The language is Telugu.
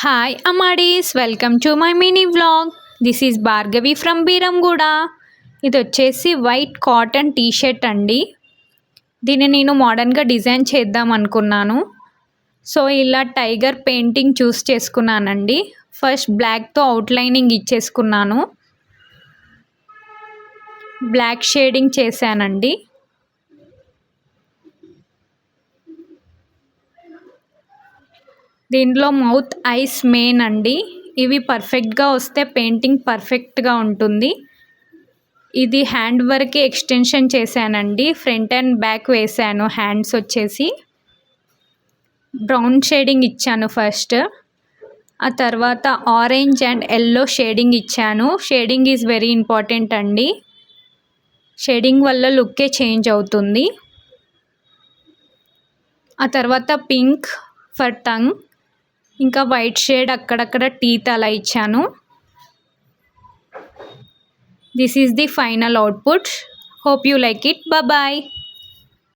Hi Amadis, welcome to my mini vlog. This is Bhargavi from Biramguda. ఇది వచ్చేసి వైట్ కాటన్ టీ షర్ట్ అండి. దీన్ని నేను మోడర్న్గా డిజైన్ చేద్దాం అనుకున్నాను. సో ఇలా టైగర్ పెయింటింగ్ చూస్ చేసుకున్నానండి. ఫస్ట్ బ్లాక్తో అవుట్లైనింగ్ ఇచ్చేసుకున్నాను. బ్లాక్ షేడింగ్ చేశానండి. దీంట్లో మౌత్ ఐస్ మెయిన్ అండి. ఇవి పర్ఫెక్ట్గా వస్తే పెయింటింగ్ పర్ఫెక్ట్గా ఉంటుంది. ఇది హ్యాండ్ వర్క్ ఎక్స్టెన్షన్ చేశానండి. ఫ్రంట్ అండ్ బ్యాక్ వేసాను. హ్యాండ్స్ వచ్చేసి బ్రౌన్ షేడింగ్ ఇచ్చాను ఫస్ట్. ఆ తర్వాత ఆరెంజ్ అండ్ ఎల్లో షేడింగ్ ఇచ్చాను. షేడింగ్ ఈజ్ వెరీ ఇంపార్టెంట్ అండి. షేడింగ్ వల్ల లుక్కే చేంజ్ అవుతుంది. ఆ తర్వాత పింక్ ఫర్ టంగ్, ఇంకా వైట్ షేడ్ అక్కడక్కడ టీత్ అలా ఇచ్చాను. This is the final output. Hope you like it. Bye.